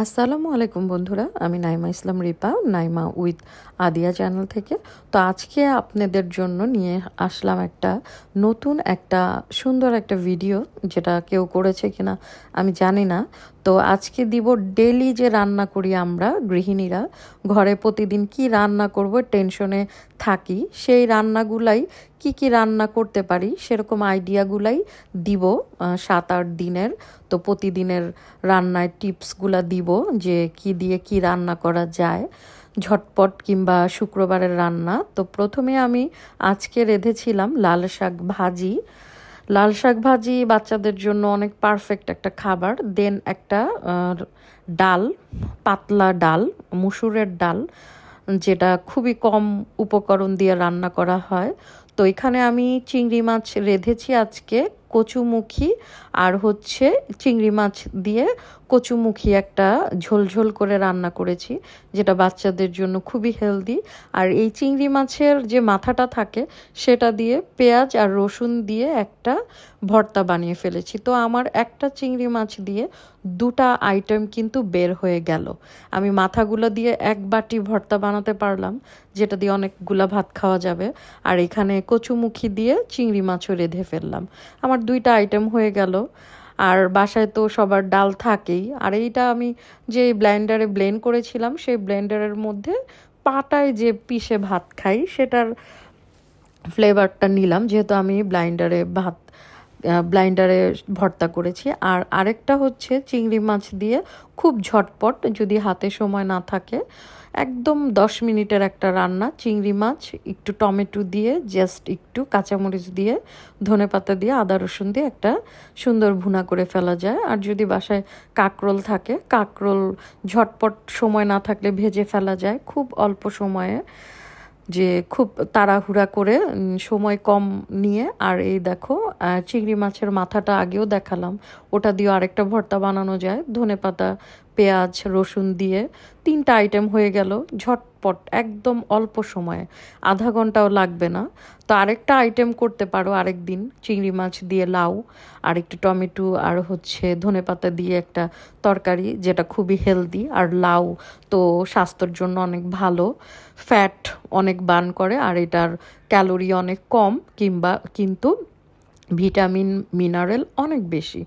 আসসালামু আলাইকুম বন্ধুরা, আমি নাইমা ইসলাম রিপা, নাইমা উইথ আদিয়া চ্যানেল থেকে। তো আজকে আপনাদের জন্য নিয়ে আসলাম নতুন সুন্দর একটা ভিডিও, যেটা কেউ করেছে কিনা আমি জানি না। তো আজকে দিব ডেলি যে রান্না করি আমরা গৃহিণীরা, ঘরে প্রতিদিন কি রান্না করব টেনশনে থাকি, সেই রান্নাগুলাই কি কি রান্না করতে পারি সেরকম আইডিয়াগুলাই দিব 7-8 দিনের। তো প্রতিদিনের রান্নায় টিপসগুলা দিব যে কি দিয়ে কি রান্না করা যায় ঝটপট, কিংবা শুক্রবারের রান্না। তো প্রথমে আমি আজকে রেঁধেছিলাম লাল শাক ভাজি। লাল শাক ভাজি বাচ্চাদের জন্য অনেক পারফেক্ট একটা খাবার। দেন ডাল, পাতলা ডাল, মুসুরের ডাল, যেটা খুবই কম উপকরণ দিয়ে রান্না করা হয়। তো এখানে আমি চিংড়ি মাছ রেঁধেছি আজকে, কচুমুখী আর চিংড়ি মাছ দিয়ে কচুমুখী একটা ঝোলঝোল করে রান্না করেছি, যেটা বাচ্চাদের জন্য খুবই হেলদি। আর এই চিংড়ি মাছের যে মাথাটা থাকে সেটা দিয়ে পেঁয়াজ আর রসুন দিয়ে একটা ভর্তা বানিয়ে ফেলেছি। তো আমার একটা চিংড়ি মাছ দিয়ে দুটা আইটেম কিন্তু বের হয়ে গেল। আমি মাথাগুলো দিয়ে এক বাটি ভর্তা বানাতে পারলাম, যেটা দিয়ে অনেকগুলা ভাত খাওয়া যাবে। আর এখানে কচুমুখী দিয়ে চিংড়ি মাছও রেঁধে ফেললাম, আমার দুইটা আইটেম হয়ে গেল। আর বাসায় তো সবার ডাল থাকেই। আর এইটা আমি যে ব্লেন্ডারে ব্লেন্ড করেছিলাম, সেই ব্লেন্ডারের মধ্যে পাটায় যে পিষে ভাত খাই সেটার ফ্লেভারটা নিলাম, যেহেতু আমি ব্লাইন্ডারে ভর্তা করেছি। আর আরেকটা চিংড়ি মাছ দিয়ে খুব ঝটপট, যদি হাতে সময় না থাকে, একদম 10 মিনিটের একটা রান্না। চিংড়ি মাছ একটু টমেটো দিয়ে, জাস্ট একটু কাঁচামরিচ দিয়ে, ধনেপাতা দিয়ে, আদা রসুন দিয়ে একটা সুন্দর ভুনা করে ফেলা যায়। আর যদি বাসায় কাঁকরোল থাকে, কাঁকরোল ঝটপট সময় না থাকলে ভেজে ফেলা যায় খুব অল্প সময়ে, যে খুব তাড়াহুড়া করে সময় কম নিয়ে। আর এই দেখো, চিংড়ি মাছের মাথাটা আগেও দেখালাম, ওটা দিয়েও আরেকটা ভর্তা বানানো যায় ধনেপাতা, পেঁয়াজ, রসুন দিয়ে। 3টা আইটেম হয়ে গেল ঝটপট, একদম অল্প সময়ে, আধা ঘন্টাও লাগবে না। তো আরেকটা আইটেম করতে পারো আরেক দিন, চিংড়ি মাছ দিয়ে লাউ আর একটু টমেটো আর ধনেপাতা দিয়ে একটা তরকারি, যেটা খুবই হেলদি। আর লাউ তো স্বাস্থ্যের জন্য অনেক ভালো, ফ্যাট অনেক বার্ন করে, আর এটার ক্যালোরি অনেক কম, কিন্তু ভিটামিন মিনারেল অনেক বেশি।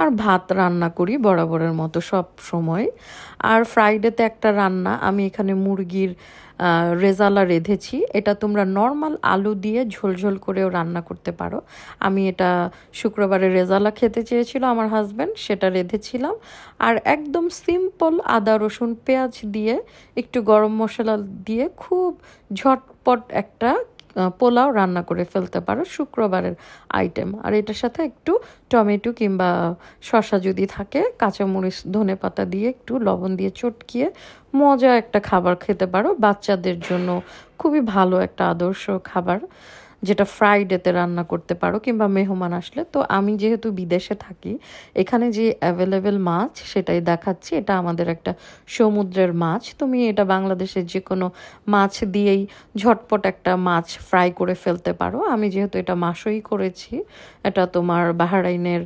আর ভাত রান্না করি বরাবরের মতো সব সময়। আর ফ্রাইডেতে একটা রান্না, আমি এখানে মুরগির রেজালা রেঁধেছি। এটা তোমরা নর্মাল আলু দিয়ে ঝোলঝোল করেও রান্না করতে পারো। আমি এটা শুক্রবারে রেজালা খেতে চেয়েছিল আমার হাজব্যান্ড, সেটা রেঁধেছিলাম। আর একদম সিম্পল আদা রসুন পেঁয়াজ দিয়ে, একটু গরম মশলা দিয়ে খুব ঝটপট একটা পোলাও রান্না করে ফেলতে পারো, শুক্রবারের আইটেম। আর এটার সাথে একটু টমেটো কিংবা শসা যদি থাকে, কাঁচামরিচ ধনেপাতা দিয়ে একটু লবণ দিয়ে চটকিয়ে মজা একটা খাবার খেতে পারো। বাচ্চাদের জন্য খুবই ভালো একটা আদর্শ খাবার, যেটা ফ্রাইডেতে রান্না করতে পারো, কিংবা মেহমান আসলে। তো আমি যেহেতু বিদেশে থাকি, এখানে যে অ্যাভেলেবেল মাছ সেটাই দেখাচ্ছি। এটা আমাদের একটা সমুদ্রের মাছ। তুমি এটা বাংলাদেশের যে কোনো মাছ দিয়েই ঝটপট একটা মাছ ফ্রাই করে ফেলতে পারো। আমি যেহেতু এটা মাসই করেছি, এটা তোমার বাহরাইনের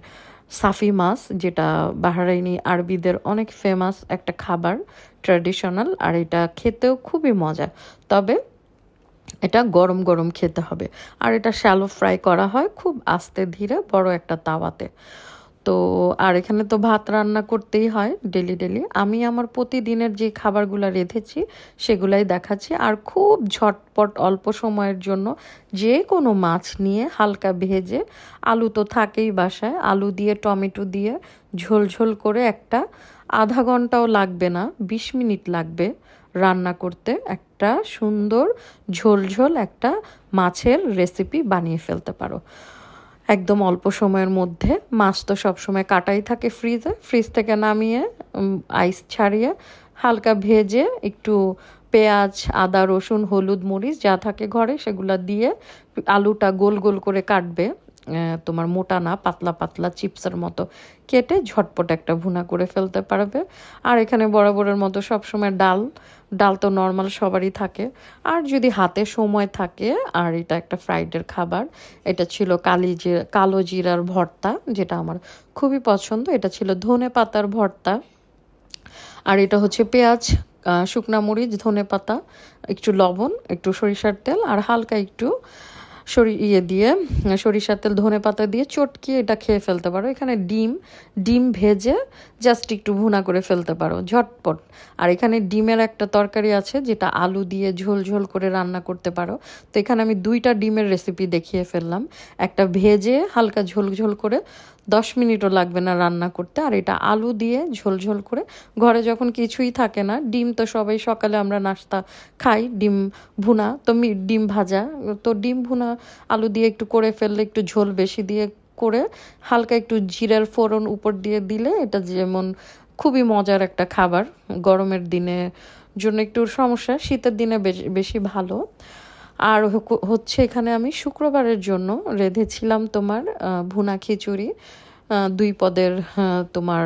সাফি মাছ, যেটা বাহরাইনি আরবিদের অনেক ফেমাস একটা খাবার, ট্র্যাডিশনাল। আর এটা খেতেও খুবই মজা, তবে এটা গরম গরম খেতে হবে। আর এটা শ্যালো ফ্রাই করা হয় খুব আস্তে ধীরে বড় একটা তাওয়াতে। তো আর এখানে তো ভাত রান্না করতেই হয় ডেলি ডেলি। আমি আমার প্রতিদিনের যে খাবারগুলো রেঁধেছি সেগুলাই দেখাচ্ছি। আর খুব ঝটপট অল্প সময়ের জন্য যে কোনো মাছ নিয়ে হালকা ভেজে, আলু তো থাকেই বাসায়, আলু দিয়ে টমেটো দিয়ে ঝোল করে একটা আধা ঘন্টাও লাগবে না, 20 মিনিট লাগবে রান্না করতে, একটা সুন্দর ঝোল একটা মাছের রেসিপি বানিয়ে ফেলতে পারো একদম অল্প সময়ের মধ্যে। মাছ তো সবসময় কাটাই থাকে ফ্রিজ থেকে নামিয়ে আইস ছাড়িয়ে হালকা ভেজে, একটু পেঁয়াজ, আদা রসুন, হলুদ মরিচ যা থাকে ঘরে সেগুলো দিয়ে, আলুটা গোল গোল করে কাটবে, তোমার মোটা না, পাতলা পাতলা চিপসের মতো কেটে ঝটপট একটা ভুনা করে ফেলতে পারবে। আর এখানে বরাবরের মতো সবসময় ডাল তো নর্মাল সবারই থাকে। আর যদি হাতে সময় থাকে, আর এটা একটা ফ্রাইডের খাবার, এটা ছিল কালো জিরার ভর্তা, যেটা আমার খুবই পছন্দ। এটা ছিল ধনে পাতার ভর্তা। আর এটা হচ্ছে পেঁয়াজ, শুকনা মরিচ, ধনেপাতা, একটু লবণ, একটু সরিষার তেল আর হালকা একটু সরিষার তেল ধনেপাতা দিয়ে চটকিয়ে এটা খেয়ে ফেলতে পারো। এখানে ডিম ভেজে জাস্ট একটু ভুনা করে ফেলতে পারো, ঝটপট। আর এখানে ডিমের একটা তরকারি আছে যেটা আলু দিয়ে ঝোল ঝোল করে রান্না করতে পারো। তো এখানে আমি 2টা ডিমের রেসিপি দেখিয়ে ফেললাম। একটা ভেজে হালকা ঝোল ঝোল করে 10 মিনিটও লাগবে না রান্না করতে, আর এটা আলু দিয়ে ঝোল ঝোল করে। ঘরে যখন কিছুই থাকে না, ডিম তো সবাই সকালে আমরা নাস্তা খাই, ডিম ভুনা তো ডিম ভাজা, তো ডিম ভুনা আলু দিয়ে একটু করে ফেললে, একটু ঝোল বেশি দিয়ে করে হালকা একটু জিরার ফোড়ন উপর দিয়ে দিলে এটা যেমন খুবই মজার একটা খাবার। গরমের দিনে জন্য একটু সমস্যা, শীতের দিনে বেশি ভালো। আর হচ্ছে এখানে আমি শুক্রবারের জন্য রেঁধেছিলাম তোমার ভুনা খিচুড়ি, 2 পদের তোমার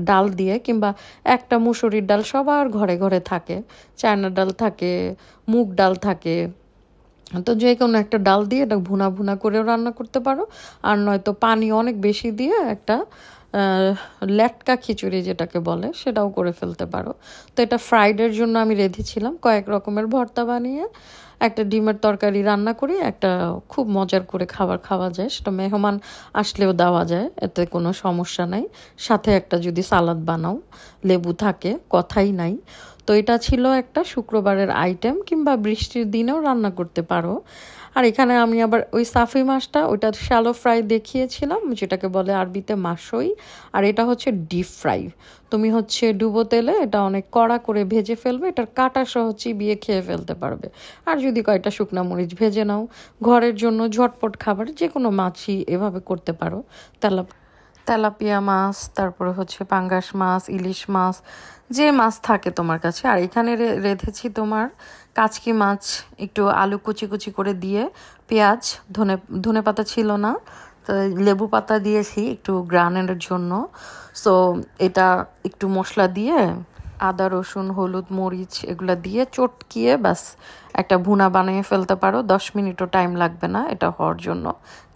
ডাল দিয়ে, কিংবা একটা মুসুরির ডাল সবার ঘরে ঘরে থাকে, চায়না ডাল থাকে, মুগ ডাল থাকে, তো যে কোনো একটা ডাল দিয়ে এটা ভুনা ভুনা করেও রান্না করতে পারো। আর নয়তো পানি অনেক বেশি দিয়ে একটা লেটকা খিচুড়ি যেটাকে বলে সেটাও করে ফেলতে পারো। তো এটা ফ্রাইডের জন্য আমি রেঁধেছিলাম, কয়েক রকমের ভর্তা বানিয়ে একটা ডিমের তরকারি রান্না করি, একটা খুব মজার করে খাবার খাওয়া যায়, সেটা মেহমান আসলেও দেওয়া যায়, এতে কোনো সমস্যা নাই। সাথে একটা যদি সালাদ বানাও, লেবু থাকে, কথাই নাই। তো এটা ছিল একটা শুক্রবারের আইটেম, কিংবা বৃষ্টির দিনেও রান্না করতে পারো। আর এখানে আমি আবার ওই সাফি মাছটা, ওইটা শ্যালো ফ্রাই দেখিয়েছিলাম, যেটাকে বলে আরবিতে মাসই। আর এটা হচ্ছে ডিপ ফ্রাই, তুমি হচ্ছে ডুবো তেলে এটা অনেক কড়া করে ভেজে ফেলবে, এটার কাঁটা সহ চিবিয়ে খেয়ে ফেলতে পারবে। আর যদি কয়টা শুকনা মরিচ ভেজে নাও, ঘরের জন্য ঝটপট খাবার, যে কোনো মাছই এভাবে করতে পারো। তেলাপিয়া মাছ, তারপরে হচ্ছে পাঙ্গাস মাছ, ইলিশ মাছ, যে মাছ থাকে তোমার কাছে। আর এখানে রেঁধেছি তোমার কাচকি মাছ, একটু আলু কুচি কুচি করে দিয়ে, পেঁয়াজ, ধনে পাতা ছিল না, তো লেবু পাতা দিয়েছি একটু গ্রানের জন্য। সো এটা একটু মশলা দিয়ে, আদা রসুন হলুদ মরিচ এগুলো দিয়ে চটকিয়ে ব্যাস একটা ভুনা বানিয়ে ফেলতে পারো। 10 মিনিটও টাইম লাগবে না এটা হওয়ার জন্য,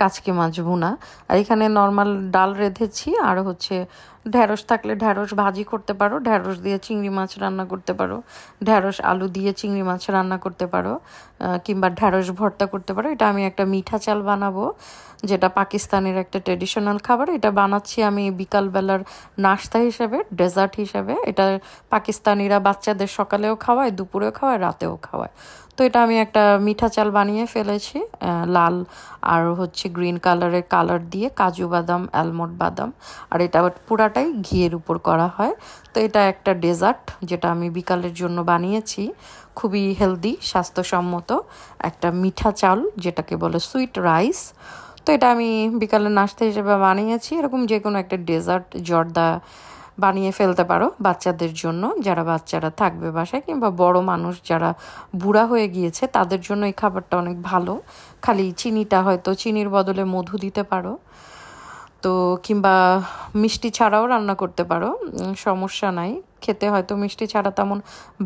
কাচকি মাছ ভুনা। আর এখানে নর্মাল ডাল রেঁধেছি, আর হচ্ছে ঢ্যাঁড়স থাকলে ঢ্যাঁড়স ভাজি করতে পারো, ঢ্যাঁড়স দিয়ে চিংড়ি মাছ রান্না করতে পারো, ঢ্যাঁড়স আলু দিয়ে চিংড়ি মাছ রান্না করতে পারো, কিংবা ঢ্যাঁড়স ভর্তা করতে পারো। এটা আমি একটা মিঠা চাল বানাবো, যেটা পাকিস্তানের একটা ট্রেডিশনাল খাবার। এটা বানাচ্ছি আমি বিকালবেলার নাস্তা হিসেবে, ডেজার্ট হিসেবে। এটা পাকিস্তানিরা বাচ্চাদের সকালেও খাওয়ায়, দুপুরেও খাওয়ায়, রাতেও খাওয়ায়। তো এটা আমি একটা মিঠা চাল বানিয়ে ফেলেছি, লাল আর হচ্ছে গ্রিন কালারের কালার দিয়ে, কাজু বাদাম, আলমন্ড বাদাম, আর এটা পুরাটাই ঘিয়ের উপর করা হয়। তো এটা একটা ডেজার্ট যেটা আমি বিকালের জন্য বানিয়েছি, খুবই হেলদি, স্বাস্থ্যসম্মত একটা মিঠা চাল, যেটাকে বলে সুইট রাইস। তো এটা আমি বিকালের নাস্তা হিসেবে বানিয়েছি। এরকম যে কোনো একটা ডেজার্ট জর্দা বানিয়ে ফেলতে পারো বাচ্চাদের জন্য, যারা বাচ্চারা থাকবে বাসায়, কিংবা বড় মানুষ যারা বুড়া হয়ে গিয়েছে তাদের জন্য এই খাবারটা অনেক ভালো। খালি চিনিটা হয়তো চিনির বদলে মধু দিতে পারো, তো কিংবা মিষ্টি ছাড়াও রান্না করতে পারো, সমস্যা নাই। খেতে হয়তো মিষ্টি ছাড়া তেমন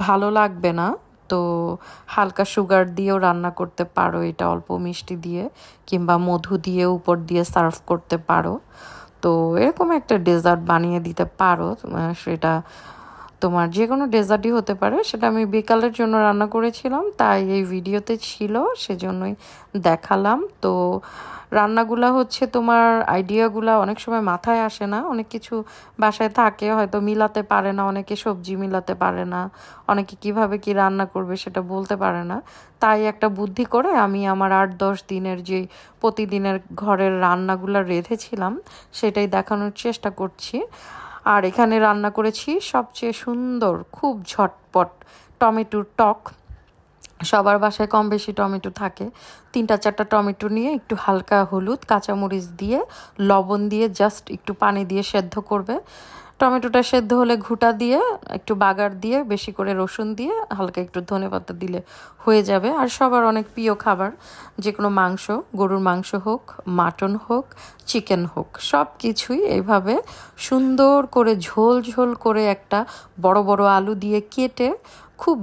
ভালো লাগবে না, তো হালকা সুগার দিয়েও রান্না করতে পারো এটা, অল্প মিষ্টি দিয়ে, কিংবা মধু দিয়ে উপর দিয়ে সার্ভ করতে পারো। তো এরকম একটা ডেজার্ট বানিয়ে দিতে পারো। সেটা তোমার যে কোনো ডেজার্টই হতে পারে। সেটা আমি বিকালের জন্য রান্না করেছিলাম, তাই এই ভিডিওতে ছিল, সেজন্যই দেখালাম। তো রান্নাগুলা হচ্ছে তোমার আইডিয়াগুলা অনেক সময় মাথায় আসে না, অনেক কিছু বাসায় থাকে হয়তো মিলাতে পারে না, অনেকে সবজি মিলাতে পারে না, অনেকে কিভাবে কি রান্না করবে সেটা বলতে পারে না। তাই একটা বুদ্ধি করে আমি আমার 8-10 দিনের যে প্রতিদিনের ঘরের রান্নাগুলো রেঁধেছিলাম সেটাই দেখানোর চেষ্টা করছি। আর এখানে রান্না করেছি সবচেয়ে সুন্দর, খুব ঝটপট টমেটোর টক। সবার বাসায় কম বেশি টমেটো থাকে, 3-4টা টমেটো নিয়ে একটু হালকা হলুদ, কাঁচামরিচ দিয়ে, লবণ দিয়ে জাস্ট একটু পানি দিয়ে সেদ্ধ করবে। টমেটোটা সেদ্ধ হলে ঘুঁটা দিয়ে একটু বাগার দিয়ে, বেশি করে রসুন দিয়ে, হালকা একটু ধনেপাতা দিলে হয়ে যাবে। আর সবার অনেক প্রিয় খাবার, যে কোনো মাংস, গরুর মাংস হোক, মাটন হোক, চিকেন হোক, সব কিছুই এইভাবে সুন্দর করে ঝোল ঝোল করে একটা বড় বড় আলু দিয়ে কেটে খুব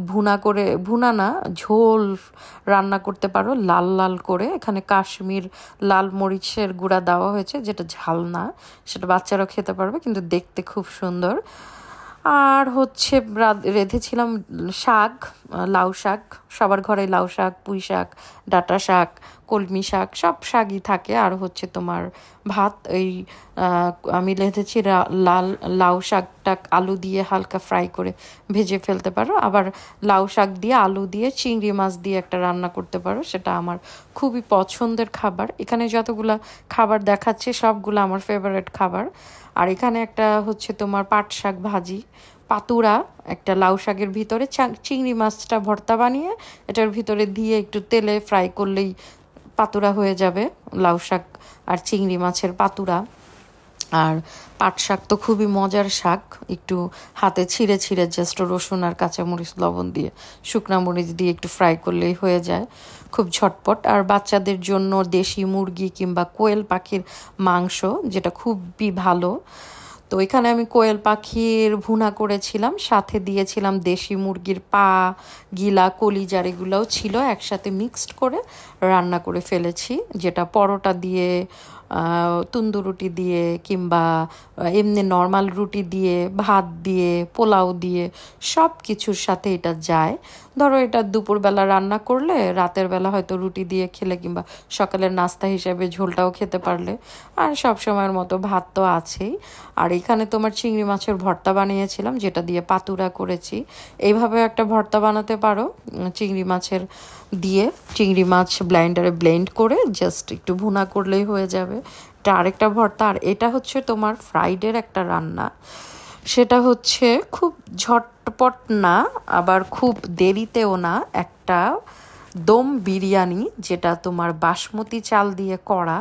ভুনা না, ঝোল রান্না করতে পারো লাল লাল করে। এখানে কাশ্মীর লাল মরিচের গুঁড়া দেওয়া হয়েছে, যেটা ঝাল না, সেটা বাচ্চারাও খেতে পারবে, কিন্তু দেখতে খুব সুন্দর। আর হচ্ছে রেঁধেছিলাম শাক, লাউ শাক। সবার ঘরে লাউ শাক, পুঁই শাক, ডাঁটা শাক, কলমি শাক, সব শাকই থাকে। আর হচ্ছে তোমার ভাত, এই আমি রেঁধেছি লাল লাউ শাকটা আলু দিয়ে হালকা ফ্রাই করে ভেজে ফেলতে পারো, আবার লাউ শাক দিয়ে আলু দিয়ে চিংড়ি মাছ দিয়ে একটা রান্না করতে পারো, সেটা আমার খুবই পছন্দের খাবার। এখানে যতগুলা খাবার দেখাচ্ছে সবগুলো আমার ফেভারিট খাবার। আর এখানে একটা হচ্ছে তোমার পাট শাক ভাজি, পাতুড়া, একটা লাউ শাকের ভিতরে চিংড়ি মাছটা ভর্তা বানিয়ে এটার ভিতরে দিয়ে একটু তেলে ফ্রাই করলেই পাতুড়া হয়ে যাবে, লাউ শাক আর চিংড়ি মাছের পাতুড়া। আর পাট শাক তো খুবই মজার শাক, একটু হাতে ছিঁড়ে ছিঁড়ে জাস্ট রসুন আর কাঁচামরিচ লবণ দিয়ে শুকনা মরিচ দিয়ে একটু ফ্রাই করলেই হয়ে যায়, খুব ঝটপট। আর বাচ্চাদের জন্য দেশি মুরগি কিংবা কোয়েল পাখির মাংস, যেটা খুবই ভালো। তো এখানে আমি কোয়েল পাখির ভুনা করেছিলাম, সাথে দিয়েছিলাম দেশি মুরগির পা, গিলা, কলিজার, এগুলোও ছিল, একসাথে মিক্সড করে রান্না করে ফেলেছি, যেটা পরোটা দিয়ে, তন্দুর রুটি দিয়ে কিংবা এমনি নর্মাল রুটি দিয়ে, ভাত দিয়ে, পোলাও দিয়ে সব কিছুর সাথে এটা যায়। ধরো এটা দুপুরবেলা রান্না করলে রাতের বেলা হয়তো রুটি দিয়ে খেলে কিংবা সকালের নাস্তা হিসেবে ঝোলটাও খেতে পারলে, আর সব সময়ের মতো ভাত তো আছেই। আর এখানে তোমার চিংড়ি মাছের ভর্তা বানিয়েছিলাম, যেটা দিয়ে পাতুড়া করেছি। এইভাবে একটা ভর্তা বানাতে পারো চিংড়ি মাছের দিয়ে, চিংড়ি মাছ ব্লেন্ডারে ব্লেন্ড করে জাস্ট একটু ভুনা করলেই হয়ে যাবে। এটা আরেকটা ভর্তা। আর এটা হচ্ছে তোমার ফ্রাইডের একটা রান্না, সেটা হচ্ছে খুব ঝটপট না আবার খুব দেরিতেও না, একটা দম বিরিয়ানি, যেটা তোমার বাসমতি চাল দিয়ে করা।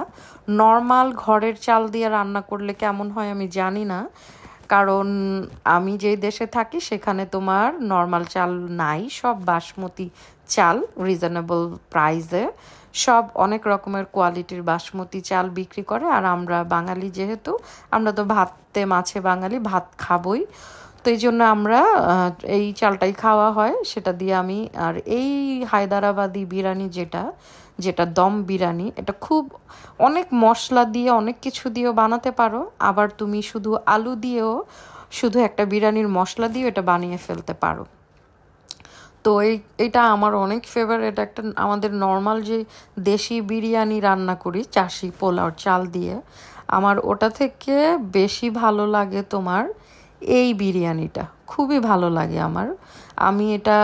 নর্মাল ঘরের চাল দিয়ে রান্না করলে কেমন হয় আমি জানি না, কারণ আমি যেই দেশে থাকি সেখানে তোমার নর্মাল চাল নাই, সব বাসমতি চাল, রিজনেবল প্রাইসে সব অনেক রকমের কোয়ালিটির বাসমতি চাল বিক্রি করে। আর আমরা বাঙালি যেহেতু, আমরা তো ভাতে মাছে বাঙালি, ভাত খাবই, তো এই জন্য আমরা এই চালটাই খাওয়া হয়, সেটা দিয়ে আমি। আর এই হায়দ্রাবাদি বিরিয়ানি যেটা, যেটা দম বিরিয়ানি, এটা খুব অনেক মশলা দিয়ে অনেক কিছু দিয়েও বানাতে পারো, আবার তুমি শুধু আলু দিয়েও, শুধু একটা বিরিয়ানির মশলা দিয়েও এটা বানিয়ে ফেলতে পারো। তো এটা আমার অনেক ফেভারিট। একটা আমাদের নর্মাল যে দেশি বিরিয়ানি রান্না করি চাষি পোলাও চাল দিয়ে, আমার ওটা থেকে বেশি ভালো লাগে তোমার এই বিরিয়ানিটা, খুবই ভালো লাগে আমার। আমি এটা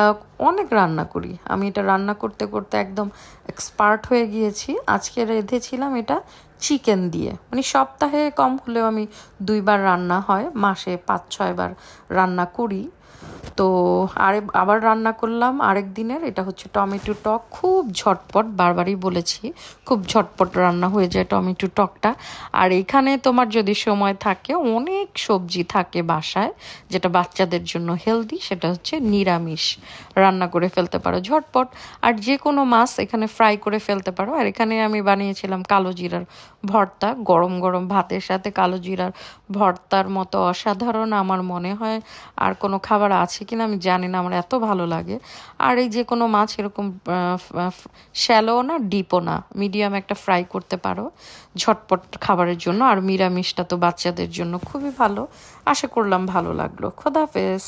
অনেক রান্না করি, আমি এটা রান্না করতে করতে একদম এক্সপার্ট হয়ে গিয়েছি। আজকে রেঁধেছিলাম এটা চিকেন দিয়ে, মানে সপ্তাহে কম হলেও আমি 2বার রান্না হয়, মাসে 5-6বার রান্না করি। তো আবার রান্না করলাম আরেক দিনের, এটা হচ্ছে টমেটো টক, খুব ঝটপট, বারবারই বলেছি খুব ঝটপট রান্না হয়ে যায় টমেটো টকটা। আর এখানে তোমার যদি সময় থাকে, অনেক সবজি থাকে বাসায়, যেটা বাচ্চাদের জন্য হেলদি, সেটা হচ্ছে নিরামিষ রান্না করে ফেলতে পারো ঝটপট। আর যে কোনো মাছ এখানে ফ্রাই করে ফেলতে পারো। আর এখানে আমি বানিয়েছিলাম কালো জিরার ভর্তা, গরম গরম ভাতের সাথে কালো জিরার ভর্তার মতো অসাধারণ আমার মনে হয় আর কোনো খাবার আছে কিনা আমি জানি না, আমার এত ভালো লাগে। আর এই যে কোনো মাছ এরকম শ্যালো না ডিপও না, মিডিয়াম একটা ফ্রাই করতে পারো ঝটপট খাবারের জন্য। আর নিরামিষটা তো বাচ্চাদের জন্য খুবই ভালো। আশা করলাম ভালো লাগলো। খোদাহাফেজ।